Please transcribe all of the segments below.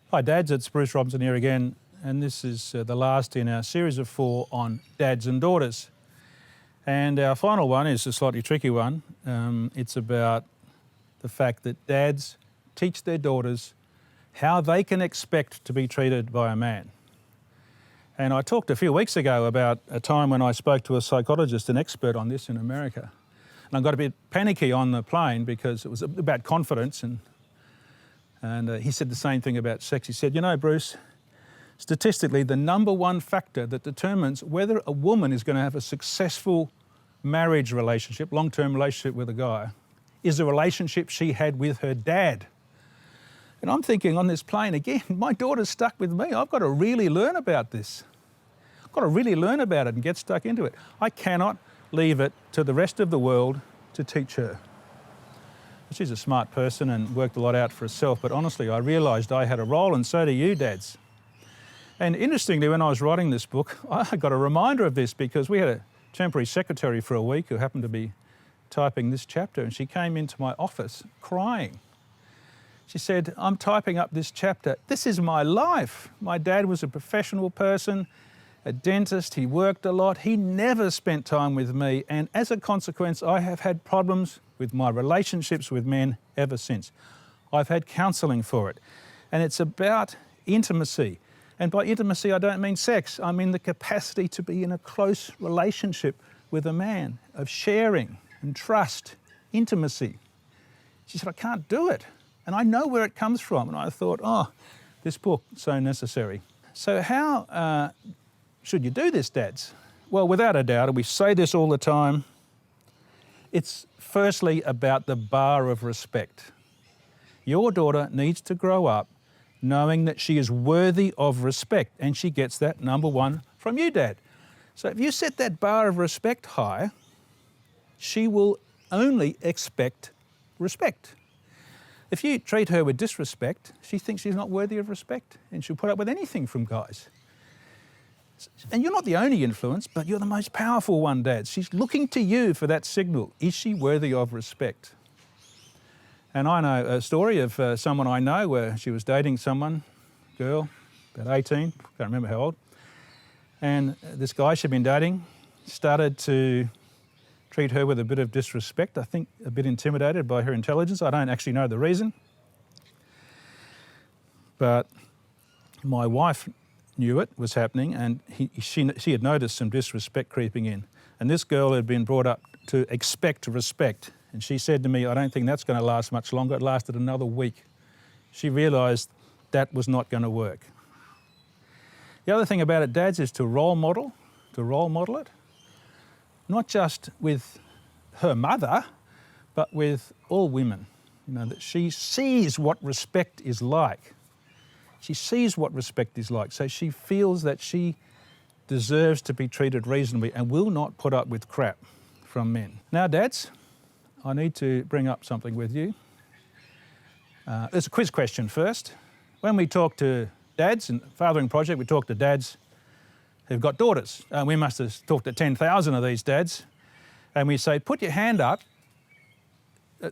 Hi dads, it's Bruce Robinson here again, and this is the last in our series of 4 on dads and daughters. And our final one is a slightly tricky one. It's about the fact that dads teach their daughters how they can expect to be treated by a man. And I talked a few weeks ago about a time when I spoke to a psychologist, an expert on this in America. And I got a bit panicky on the plane because it was about confidence, and he said the same thing about sex. He said, you know, Bruce, statistically, the number one factor that determines whether a woman is going to have a successful marriage relationship, long-term relationship with a guy, is the relationship she had with her dad. And I'm thinking on this plane again, my daughter's stuck with me. I've got to really learn about this. I've got to really learn about it and get stuck into it. I cannot leave it to the rest of the world to teach her. She's a smart person and worked a lot out for herself, but honestly, I realised I had a role, and so do you, dads. And interestingly, when I was writing this book, I got a reminder of this because we had a temporary secretary for a week who happened to be typing this chapter, and she came into my office crying. She said, I'm typing up this chapter. This is my life. My dad was a professional person, a dentist. He worked a lot. He never spent time with me, and as a consequence, I have had problems with my relationships with men ever since. I've had counselling for it. And it's about intimacy. And by intimacy, I don't mean sex. I mean the capacity to be in a close relationship with a man, of sharing and trust, intimacy. She said, I can't do it. And I know where it comes from. And I thought, oh, this book is so necessary. So how should you do this, dads? Well, without a doubt, and we say this all the time, it's firstly about the bar of respect. Your daughter needs to grow up knowing that she is worthy of respect, and she gets that, number one, from you, Dad. So if you set that bar of respect high, she will only expect respect. If you treat her with disrespect, she thinks she's not worthy of respect, and she'll put up with anything from guys. And you're not the only influence, but you're the most powerful one, Dad. She's looking to you for that signal. Is she worthy of respect? And I know a story of someone I know where she was dating someone, girl, about 18, can't remember how old. And this guy she'd been dating started to treat her with a bit of disrespect, I think a bit intimidated by her intelligence. I don't actually know the reason. But my wife knew it was happening, and she had noticed some disrespect creeping in. And this girl had been brought up to expect respect. And she said to me, I don't think that's going to last much longer. It lasted another week. She realised that was not going to work. The other thing about it, dads, is to role model it. Not just with her mother, but with all women. You know, that she sees what respect is like. She sees what respect is like, so she feels that she deserves to be treated reasonably and will not put up with crap from men. Now, dads, I need to bring up something with you. There's a quiz question first. When we talk to dads in the Fathering Project, we talk to dads who've got daughters. We must have talked to 10,000 of these dads, and we say, put your hand up.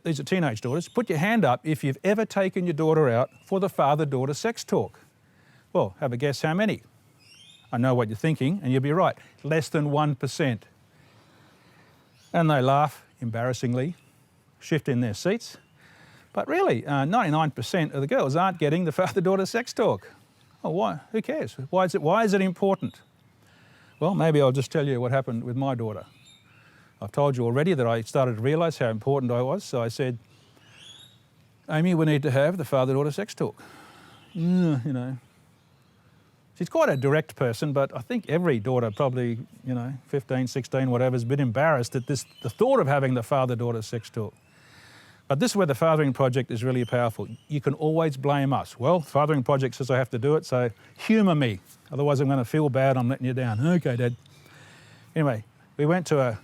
These are teenage daughters. Put your hand up if you've ever taken your daughter out for the father-daughter sex talk. Well, have a guess how many? I know what you're thinking, and you'll be right. Less than 1%. And they laugh, embarrassingly, shift in their seats. But really, 99% of the girls aren't getting the father-daughter sex talk. Oh, why? Who cares? Why is it important? Well, maybe I'll just tell you what happened with my daughter. I've told you already that I started to realise how important I was, so I said, Amy, we need to have the father-daughter sex talk. You know. She's quite a direct person, but I think every daughter, probably, 15, 16, whatever, is a bit embarrassed at the thought of having the father-daughter sex talk. But this is where the Fathering Project is really powerful. You can always blame us. Well, the Fathering Project says I have to do it, so humour me. Otherwise I'm going to feel bad I'm letting you down. Okay, Dad. Anyway, we went to a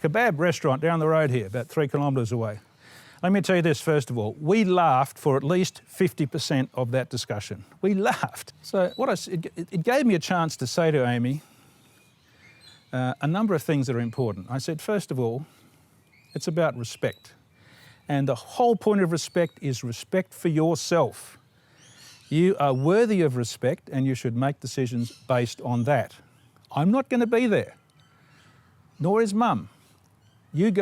kebab restaurant down the road here, about 3 kilometres away. Let me tell you this first of all. We laughed for at least 50% of that discussion. We laughed. So it gave me a chance to say to Amy a number of things that are important. I said, first of all, it's about respect. And the whole point of respect is respect for yourself. You are worthy of respect and you should make decisions based on that. I'm not going to be there, nor is Mum. You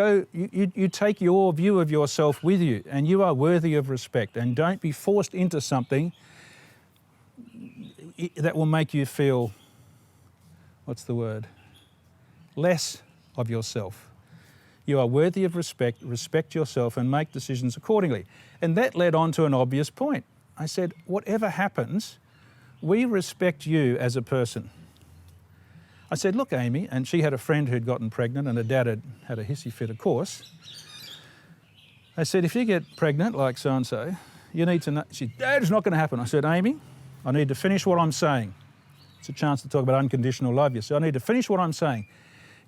take your view of yourself with you, and you are worthy of respect, and don't be forced into something that will make you feel, less of yourself. You are worthy of respect, respect yourself and make decisions accordingly. And that led on to an obvious point. I said, whatever happens, we respect you as a person. I said, look, Amy, and she had a friend who'd gotten pregnant and her dad had a hissy fit, of course. I said, if you get pregnant like so-and-so, you need to know. She said, Dad, it's not going to happen. I said, Amy, I need to finish what I'm saying. It's a chance to talk about unconditional love. So I need to finish what I'm saying.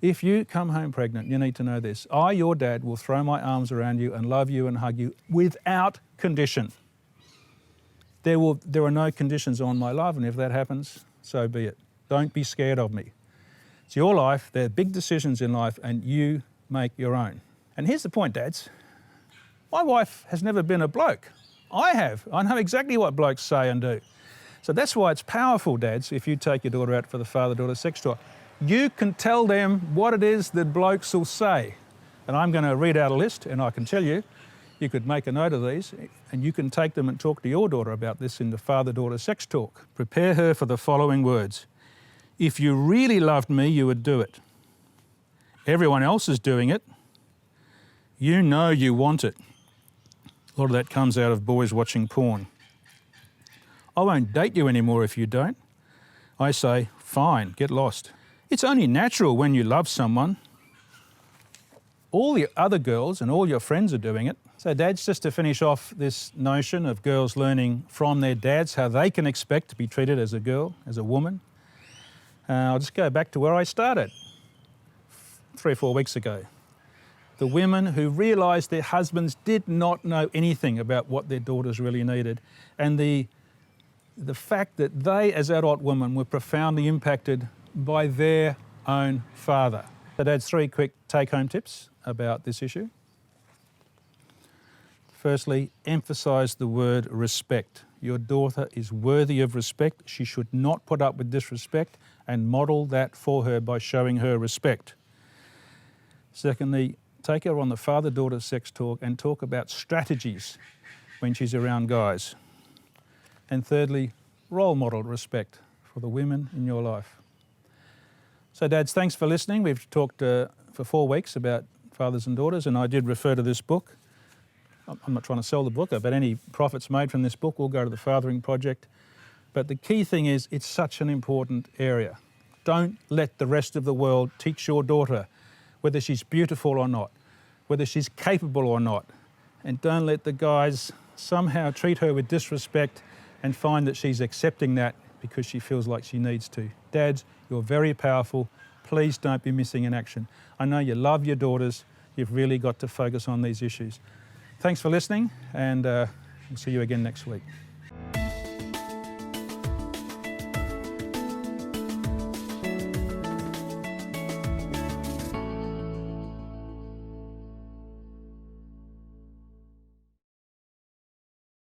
If you come home pregnant, you need to know this. I, your dad, will throw my arms around you and love you and hug you without condition. There are no conditions on my love, and if that happens, so be it. Don't be scared of me. It's your life. There are big decisions in life, and you make your own. And here's the point, dads. My wife has never been a bloke. I have. I know exactly what blokes say and do. So that's why it's powerful, dads, if you take your daughter out for the father-daughter sex talk. You can tell them what it is that blokes will say. And I'm going to read out a list, and I can tell you, you could make a note of these, and you can take them and talk to your daughter about this in the father-daughter sex talk. Prepare her for the following words. If you really loved me, you would do it. Everyone else is doing it. You know you want it. A lot of that comes out of boys watching porn. I won't date you anymore if you don't. I say, fine, get lost. It's only natural when you love someone. All the other girls and all your friends are doing it. So dads, just to finish off this notion of girls learning from their dads how they can expect to be treated as a girl, as a woman, I'll just go back to where I started 3 or 4 weeks ago. The women who realised their husbands did not know anything about what their daughters really needed, and the fact that they, as adult women, were profoundly impacted by their own father. So dads, 3 quick take-home tips about this issue. Firstly, emphasise the word respect. Your daughter is worthy of respect. She should not put up with disrespect, and model that for her by showing her respect. Secondly, take her on the father-daughter sex talk and talk about strategies when she's around guys. And thirdly, role model respect for the women in your life. So dads, thanks for listening. We've talked for 4 weeks about fathers and daughters, and I did refer to this book. I'm not trying to sell the book, but any profits made from this book will go to the Fathering Project. But the key thing is, it's such an important area. Don't let the rest of the world teach your daughter whether she's beautiful or not, whether she's capable or not. And don't let the guys somehow treat her with disrespect and find that she's accepting that because she feels like she needs to. Dads, you're very powerful. Please don't be missing in action. I know you love your daughters. You've really got to focus on these issues. Thanks for listening, and we'll see you again next week.